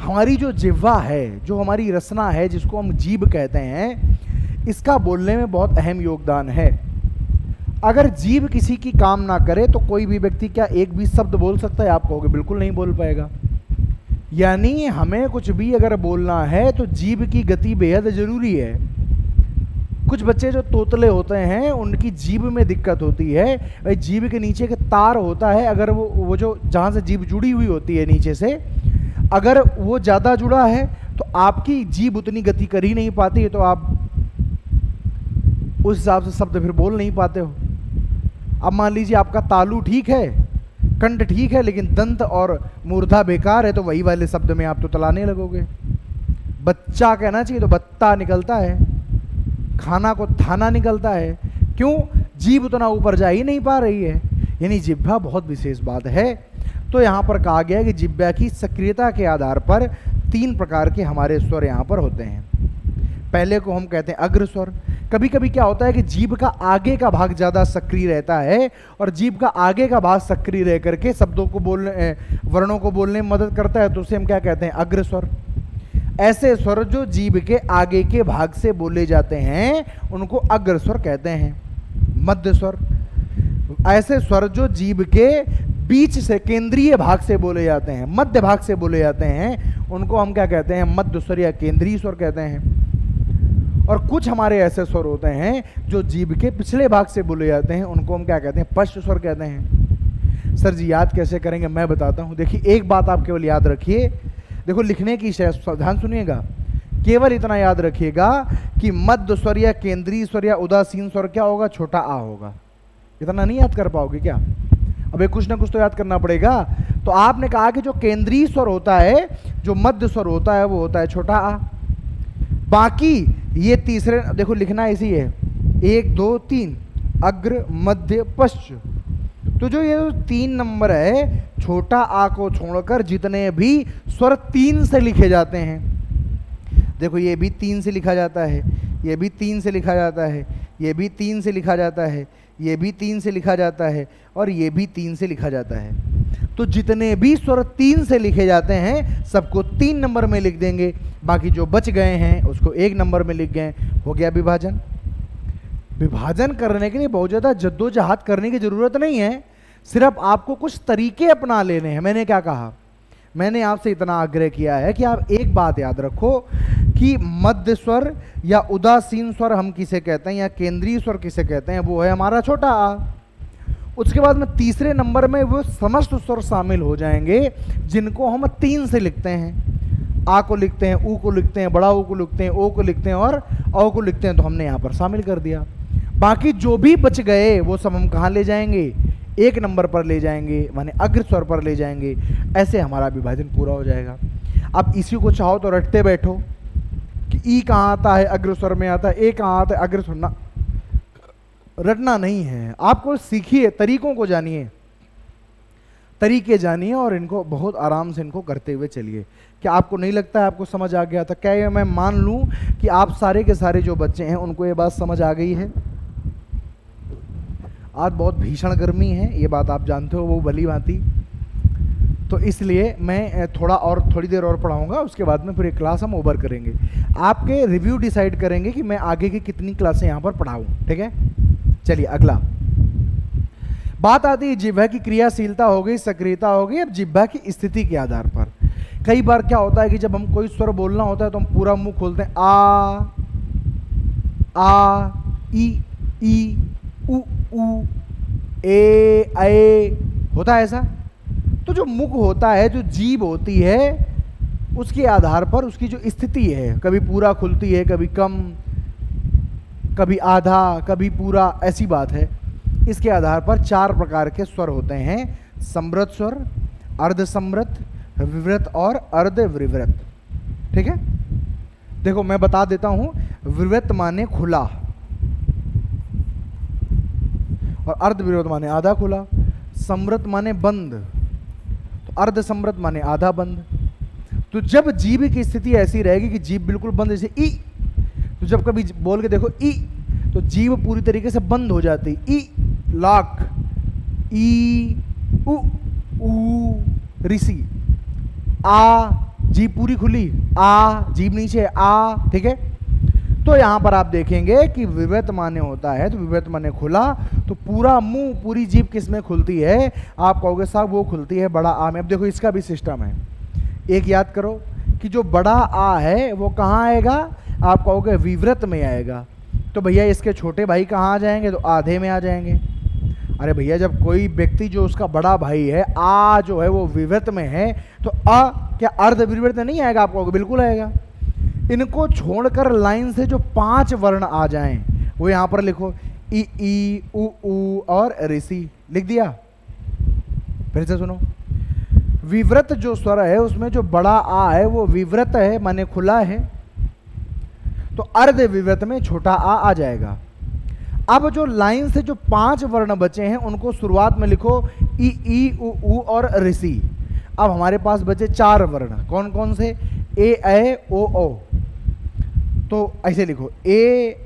हमारी जो जिह्वा है, जो हमारी रसना है जिसको हम जीभ कहते हैं, इसका बोलने में बहुत अहम योगदान है। अगर जीभ किसी की काम ना करे तो कोई भी व्यक्ति क्या एक भी शब्द बोल सकता है? आप कहोगे बिल्कुल नहीं बोल पाएगा। यानी हमें कुछ भी अगर बोलना है तो जीभ की गति बेहद जरूरी है। कुछ बच्चे जो तोतले होते हैं उनकी जीभ में दिक्कत होती है। भाई जीभ के नीचे के तार होता है, अगर वो जो जहाँ से जीभ जुड़ी हुई होती है नीचे से, अगर वो ज़्यादा जुड़ा है तो आपकी जीभ उतनी गति कर ही नहीं पाती है, तो आप उस हिसाब से शब्द फिर बोल नहीं पाते हो। अब मान लीजिए आपका तालु ठीक है, कंठ ठीक है, लेकिन दंत और मूर्धा बेकार है, तो वही वाले शब्द में आप तो तलाने लगोगे। बच्चा कहना चाहिए तो बत्ता निकलता है, खाना को थाना निकलता है। क्यों? जीभ उतना ऊपर जा ही नहीं पा रही है। यानी जिह्वा बहुत विशेष बात है। तो यहाँ पर कहा गया कि जिह्वा की सक्रियता के आधार पर 3 प्रकार के हमारे स्वर यहाँ पर होते हैं। पहले को हम कहते हैं अग्र स्वर। कभी कभी क्या होता है कि जीभ का आगे का भाग ज़्यादा सक्रिय रहता है और जीभ का आगे का भाग सक्रिय रह करके शब्दों को बोलने, वर्णों को बोलने में मदद करता है, तो उसे हम क्या कहते हैं? अग्र स्वर। ऐसे स्वर जो जीभ के आगे के भाग से बोले जाते हैं उनको अग्र स्वर कहते हैं। मध्य स्वर, ऐसे स्वर जो जीभ के बीच से, केंद्रीय भाग से बोले जाते हैं, मध्य भाग से बोले जाते हैं, उनको हम क्या कहते हैं? मध्य स्वर या केंद्रीय स्वर कहते हैं। और कुछ हमारे ऐसे स्वर होते हैं जो जीभ के पिछले भाग से बोले जाते हैं, उनको हम क्या कहते हैं? पश्च स्वर कहते हैं। सर जी याद कैसे करेंगे? मैं बताता हूँ। देखिए एक बात आप केवल याद रखिए, देखो लिखने की ध्यान सुनिएगा, केवल इतना याद रखिएगा कि मध्य स्वर या केंद्रीय स्वर या उदासीन स्वर क्या होगा? छोटा आ होगा। इतना नहीं याद कर पाओगे क्या? अबे कुछ ना कुछ तो याद करना पड़ेगा। तो आपने कहा कि जो केंद्रीय स्वर होता है, जो मध्य स्वर होता है, वो होता है छोटा आ। बाकी ये तीसरे, देखो लिखना ऐसी है, 1 2 3, अग्र मध्य पश्च। तो जो ये 3 नंबर है, छोटा आ को छोड़कर जितने भी स्वर 3 से लिखे जाते हैं, देखो ये भी 3 से लिखा जाता है, ये भी 3 से लिखा जाता है, ये भी 3 से लिखा जाता है, ये भी 3 से लिखा जाता है, और ये भी 3 से लिखा जाता है। तो जितने भी स्वर 3 से लिखे जाते हैं सबको 3 नंबर में लिख देंगे, बाकी जो बच गए हैं उसको 1 नंबर में लिख गए। हो गया विभाजन। विभाजन करने के लिए बहुत ज़्यादा जद्दोजहद करने की ज़रूरत नहीं है, सिर्फ आपको कुछ तरीके अपना लेने हैं। मैंने क्या कहा? मैंने आपसे इतना आग्रह किया है कि आप एक बात याद रखो कि मध्य स्वर या उदासीन स्वर हम किसे कहते हैं या केंद्रीय स्वर किसे कहते हैं, वो है हमारा छोटा आ। उसके बाद में तीसरे नंबर में वो समस्त स्वर शामिल हो जाएंगे जिनको हम 3 से लिखते हैं। आ को लिखते हैं, ऊ को लिखते हैं, बड़ा ऊ को लिखते हैं, ओ को लिखते हैं और औ को लिखते हैं, तो हमने यहाँ पर शामिल कर दिया। बाकी जो भी बच गए वो सब हम कहाँ ले जाएंगे, 1 नंबर पर ले जाएंगे, माने अग्र स्वर पर ले जाएंगे। ऐसे हमारा विभाजन पूरा हो जाएगा। अब इसी को चाहो तो रटते बैठो कि ई कहाँ आता है, अग्र स्वर में आता है, ए कहाँ आता है, अग्र स्वर ना, रटना नहीं है। आपको सीखिए, तरीकों को जानिए, तरीके जानिए और इनको बहुत आराम से इनको करते हुए चलिए। क्या आपको नहीं लगता है आपको समझ आ गया था? क्या ये मैं मान लूं कि आप सारे के सारे जो बच्चे हैं उनको ये बात समझ आ गई है? आज बहुत भीषण गर्मी है, ये बात आप जानते हो वो भली भांति, तो इसलिए मैं थोड़ी देर और पढ़ाऊंगा, उसके बाद में फिर एक क्लास हम ओवर करेंगे। आपके रिव्यू डिसाइड करेंगे कि मैं आगे की कितनी क्लासें यहाँ पर पढ़ाऊँ, ठीक है? चलिए अगला बात आती है जिह्वा की क्रियाशीलता हो गई, सक्रियता हो गई। अब जिह्वा की स्थिति के आधार पर कई बार क्या होता है कि जब हम कोई स्वर बोलना होता है तो हम पूरा मुंह खोलते हैं, आ ई उ ए होता है ऐसा। तो जो मुख होता है, जो जीभ होती है, उसके आधार पर उसकी जो स्थिति है, कभी पूरा खुलती है, कभी कम, कभी आधा, कभी पूरा, ऐसी बात है। इसके आधार पर 4 प्रकार के स्वर होते हैं, समृत स्वर, अर्धसमृत, विवृत और अर्धविवृत, ठीक है? देखो मैं बता देता हूं, विवृत माने खुला और अर्धविवृत माने आधा खुला, समृत माने बंद, तो अर्धसमृत माने आधा बंद। तो जब जीभ की स्थिति ऐसी रहेगी कि जीभ बिल्कुल बंद, जैसे ई, तो जब कभी बोल के देखो ई, तो जीभ पूरी तरीके से बंद हो जाती, ई लाख, ई उ ऋषि, आ जीभ पूरी खुली, आ जीभ नीचे, आ, ठीक है? तो यहां पर आप देखेंगे कि विवृत माने होता है, तो विवृत माने खुला, तो पूरा मुंह, पूरी जीभ किस में खुलती है? आप कहोगे साहब वो खुलती है बड़ा आ में। अब देखो इसका भी सिस्टम है, एक याद करो कि जो बड़ा आ है वो कहाँ आएगा? आप कहोगे विवृत में आएगा। तो भैया इसके छोटे भाई कहाँ आ जाएंगे? तो आधे में आ जाएंगे। अरे भैया जब कोई व्यक्ति जो उसका बड़ा भाई है, आ जो है वो विवृत में है, तो अ क्या अर्ध विवृत में नहीं आएगा? आप कहोगे बिल्कुल आएगा। इनको छोड़कर लाइन से जो 5 वर्ण आ जाएं वो यहाँ पर लिखो, ई उ और ऋषि, लिख दिया। फिर से सुनो, विवृत जो स्वर है उसमें जो बड़ा आ है वो विवृत है, माने खुला है, तो अर्ध विवृत में छोटा आ जाएगा। अब जो लाइन से जो 5 वर्ण बचे हैं उनको शुरुआत में लिखो, ई उ और ऋषि। अब हमारे पास बचे 4 वर्ण, कौन कौन से? ए ओ। तो ऐसे लिखो, ए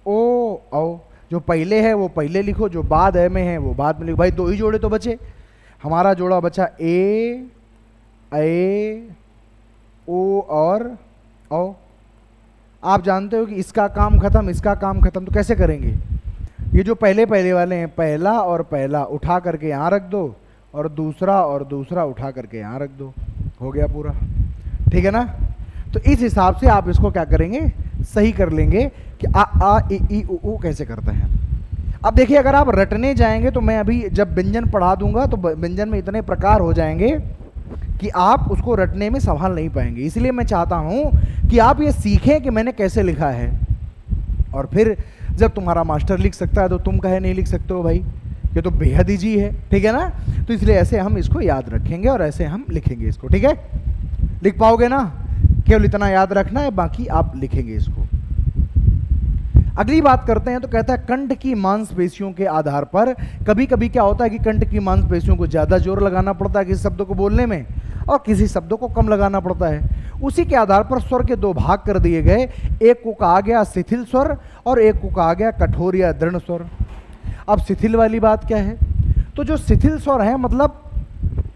ओ। जो पहले है वो पहले लिखो, जो बाद है में है वो बाद में लिखो। भाई 2 ही जोड़े तो बचे, हमारा जोड़ा बचा ए ओ और ओ। आप जानते हो कि इसका काम खत्म, इसका काम खत्म, तो कैसे करेंगे? ये जो पहले वाले हैं, पहला और पहला उठा करके यहाँ रख दो और दूसरा उठा करके यहाँ रख दो, हो गया पूरा, ठीक है ना? तो इस हिसाब से आप इसको क्या करेंगे, सही कर लेंगे कि आ ई उ कैसे करते हैं। अब देखिए अगर आप रटने जाएंगे तो मैं अभी जब व्यंजन पढ़ा दूंगा तो व्यंजन में इतने प्रकार हो जाएंगे कि आप उसको रटने में संभाल नहीं पाएंगे। इसलिए मैं चाहता हूं कि आप ये सीखें कि मैंने कैसे लिखा है, और फिर जब तुम्हारा मास्टर लिख सकता है तो तुम कहे नहीं लिख सकते हो भाई, ये तो बेहद ईजी है, ठीक है ना? तो इसलिए ऐसे हम इसको याद रखेंगे और ऐसे हम लिखेंगे इसको, ठीक है? लिख पाओगे ना? केवल इतना याद रखना है, बाकी आप लिखेंगे इसको। अगली बात करते हैं, तो कहता है कंठ की मांसपेशियों के आधार पर कभी कभी क्या होता है कि कंठ की मांसपेशियों को ज़्यादा जोर लगाना पड़ता है किसी शब्दों को बोलने में, और किसी शब्दों को कम लगाना पड़ता है। उसी के आधार पर स्वर के 2 भाग कर दिए गए, एक को कहा गया शिथिल स्वर और एक को कहा गया कठोर या दृढ़ स्वर। अब शिथिल वाली बात क्या है? तो जो शिथिल स्वर है मतलब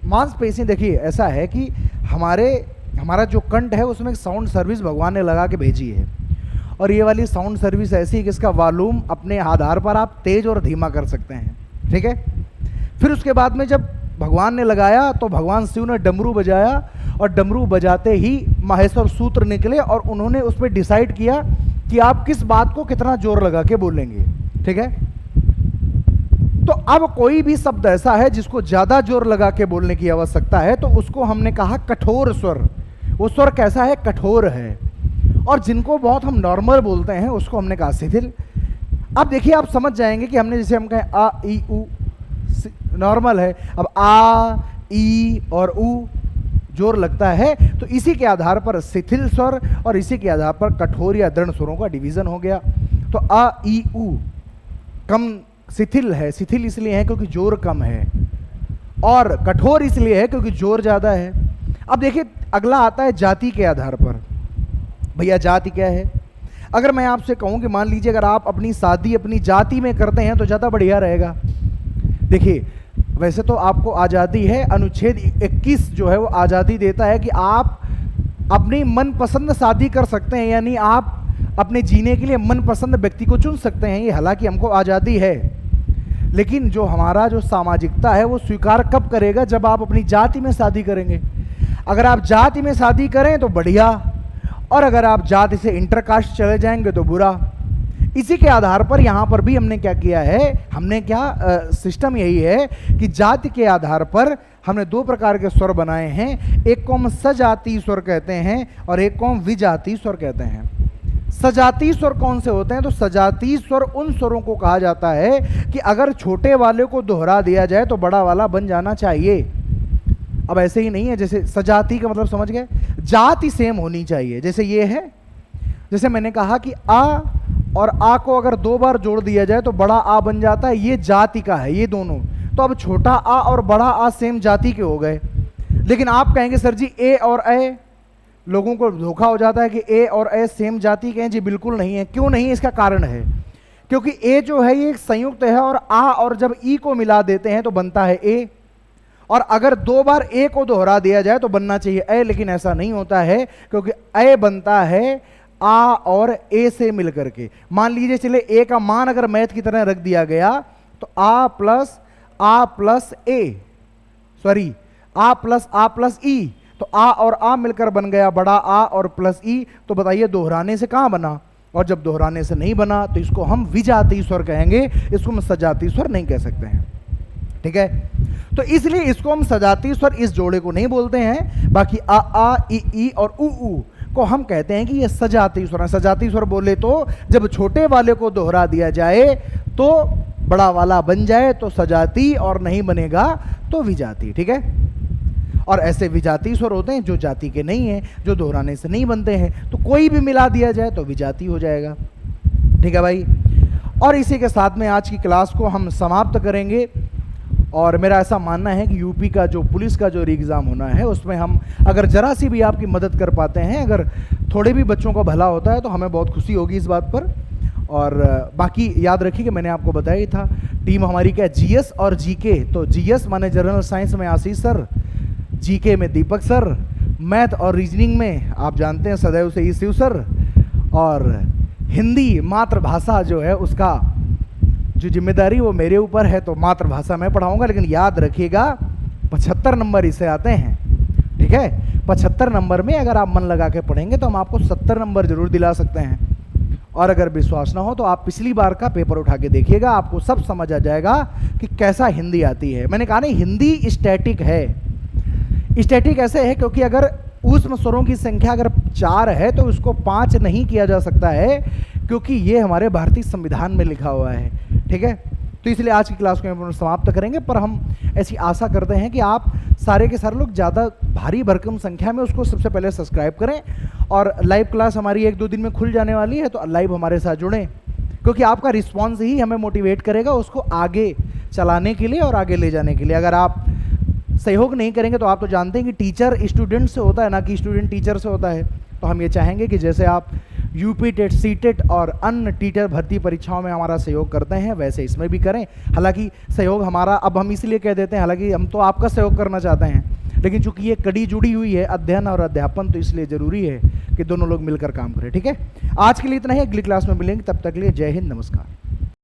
मांसपेशी, देखिए ऐसा है कि हमारा जो कंठ है उसमें साउंड सर्विस भगवान ने लगा के भेजी है, और ये वाली साउंड सर्विस ऐसी है कि इसका वॉल्यूम अपने आधार पर आप तेज और धीमा कर सकते हैं, ठीक है? फिर उसके बाद में जब भगवान ने लगाया तो भगवान शिव ने डमरू बजाया, और डमरू बजाते ही माहेश्वर सूत्र निकले और उन्होंने उस पर डिसाइड किया कि आप किस बात को कितना जोर लगा के बोलेंगे। ठीक है, तो अब कोई भी शब्द ऐसा है जिसको ज्यादा जोर लगा के बोलने की आवश्यकता है तो उसको हमने कहा कठोर स्वर। वो स्वर कैसा है? कठोर है। और जिनको बहुत हम नॉर्मल बोलते हैं उसको हमने कहा शिथिल। अब देखिए, आप समझ जाएंगे कि हमने जैसे हम कहें आ ई उ नॉर्मल है, अब आ ई और उ जोर लगता है, तो इसी के आधार पर शिथिल स्वर और इसी के आधार पर कठोर या दृढ़ स्वरों का डिवीजन हो गया। तो आ ई उ कम शिथिल है, शिथिल इसलिए है क्योंकि जोर कम है, और कठोर इसलिए है क्योंकि जोर ज्यादा है। अब देखिए, अगला आता है जाति के आधार पर। भैया जाति क्या है? अगर मैं आपसे कहूं कि मान लीजिए अगर आप अपनी शादी अपनी जाति में करते हैं तो ज़्यादा बढ़िया रहेगा। देखिए, वैसे तो आपको आज़ादी है, अनुच्छेद 21 जो है वो आज़ादी देता है कि आप अपनी मनपसंद शादी कर सकते हैं, यानी आप अपने जीने के लिए मनपसंद व्यक्ति को चुन सकते हैं। ये हालांकि हमको आज़ादी है, लेकिन जो हमारा जो सामाजिकता है वो स्वीकार कब करेगा? जब आप अपनी जाति में शादी करेंगे। अगर आप जाति में शादी करें तो बढ़िया, और अगर आप जाति से इंटरकास्ट चले जाएंगे तो बुरा। इसी के आधार पर यहाँ पर भी हमने क्या किया है, हमने क्या सिस्टम यही है कि जाति के आधार पर हमने दो प्रकार के स्वर बनाए हैं। एक को हम सजातीय स्वर कहते हैं और एक को हम विजातीय स्वर कहते हैं। सजातीय स्वर कौन से होते हैं? तो सजातीय स्वर उन स्वरों को कहा जाता है कि अगर छोटे वाले को दोहरा दिया जाए तो बड़ा वाला बन जाना चाहिए। अब ऐसे ही नहीं है, जैसे सजाती का मतलब समझ गए, जाति सेम होनी चाहिए। जैसे ये है, जैसे मैंने कहा कि आ और आ को अगर दो बार जोड़ दिया जाए तो बड़ा आ बन जाता है, ये जाति का है ये दोनों। तो अब छोटा आ और बड़ा आ सेम जाति के हो गए। लेकिन आप कहेंगे सर जी ए और ए, लोगों को धोखा हो जाता है कि ए और ए सेम जाति के हैं। जी बिल्कुल नहीं है। क्यों नहीं? इसका कारण है क्योंकि ए जो है ये एक संयुक्त है, और आ और जब ई को मिला देते हैं तो बनता है ए, और अगर दो बार ए को दोहरा दिया जाए तो बनना चाहिए ए, लेकिन ऐसा नहीं होता है क्योंकि ए बनता है आ और ए से मिलकर के। मान लीजिए चले ए का मान अगर मैथ की तरह रख दिया गया तो आ प्लस ए, सॉरी आ प्लस ई, तो आ और आ मिलकर बन गया बड़ा आ और प्लस ई। तो बताइए दोहराने से कहां बना? और जब दोहराने से नहीं बना तो इसको हम विजातीय स्वर कहेंगे, इसको हम सजातीय स्वर नहीं कह सकते हैं। ठीक है, तो इसलिए इसको हम सजातीय स्वर इस जोड़े को नहीं बोलते हैं। बाकी आ ई और उ को हम कहते हैं कि ये सजातीय स्वर है। सजातीय स्वर बोले तो जब छोटे वाले को दोहरा दिया जाए तो बड़ा वाला बन जाए तो सजाती, और नहीं बनेगा तो विजाती। ठीक है, और ऐसे विजातीय स्वर होते हैं जो जाति के नहीं हैं, जो दोहराने से नहीं बनते हैं, तो कोई भी मिला दिया जाए तो विजाती हो जाएगा। ठीक है भाई, और इसी के साथ में आज की क्लास को हम समाप्त करेंगे। और मेरा ऐसा मानना है कि यूपी का जो पुलिस का जो एग्ज़ाम होना है उसमें हम अगर जरा सी भी आपकी मदद कर पाते हैं, अगर थोड़े भी बच्चों का भला होता है तो हमें बहुत खुशी होगी इस बात पर। और बाकी याद रखिए कि मैंने आपको बताया ही था, टीम हमारी क्या जीएस और जीके। तो जीएस माने जनरल साइंस में आशीष सर, जीके में दीपक सर, मैथ और रीजनिंग में आप जानते हैं सदैव से ही शिव सर, और हिंदी मातृभाषा जो है उसका जो जिम्मेदारी वो मेरे ऊपर है, तो मातृभाषा मैं पढ़ाऊंगा। लेकिन याद रखिएगा 75 नंबर इसे आते हैं। ठीक है, 75 नंबर में अगर आप मन लगा के पढ़ेंगे तो हम आपको 70 नंबर जरूर दिला सकते हैं। और अगर विश्वास ना हो तो आप पिछली बार का पेपर उठा के देखिएगा, आपको सब समझ आ जाएगा कि कैसा हिंदी आती है। मैंने कहा नहीं, हिंदी स्टैटिक है। स्टैटिक ऐसे है क्योंकि अगर ऊष्म स्वरों की संख्या अगर 4 है तो उसको 5 नहीं किया जा सकता है, क्योंकि ये हमारे भारतीय संविधान में लिखा हुआ है। ठीक है, तो इसलिए आज की क्लास को हम समाप्त करेंगे। पर हम ऐसी आशा करते हैं कि आप सारे के सारे लोग ज़्यादा भारी भरकम संख्या में उसको सबसे पहले सब्सक्राइब करें, और लाइव क्लास हमारी 1-2 दिन में खुल जाने वाली है, तो लाइव हमारे साथ जुड़ें, क्योंकि आपका रिस्पॉन्स ही हमें मोटिवेट करेगा उसको आगे चलाने के लिए और आगे ले जाने के लिए। अगर आप सहयोग नहीं करेंगे तो आप तो जानते हैं कि टीचर स्टूडेंट से होता है, ना कि स्टूडेंट टीचर से होता है। तो हम ये चाहेंगे कि जैसे आप यूपी टेट, सी टेट और अन्य टीचर भर्ती परीक्षाओं में हमारा सहयोग करते हैं वैसे इसमें भी करें। हालांकि सहयोग हमारा अब हम इसलिए कह देते हैं, हालांकि हम तो आपका सहयोग करना चाहते हैं, लेकिन चूंकि ये कड़ी जुड़ी हुई है अध्ययन और अध्यापन, तो इसलिए ज़रूरी है कि दोनों लोग मिलकर काम करें। ठीक है, आज के लिए इतना ही, अगली क्लास में मिलेंगे, तब तक के लिए जय हिंद, नमस्कार।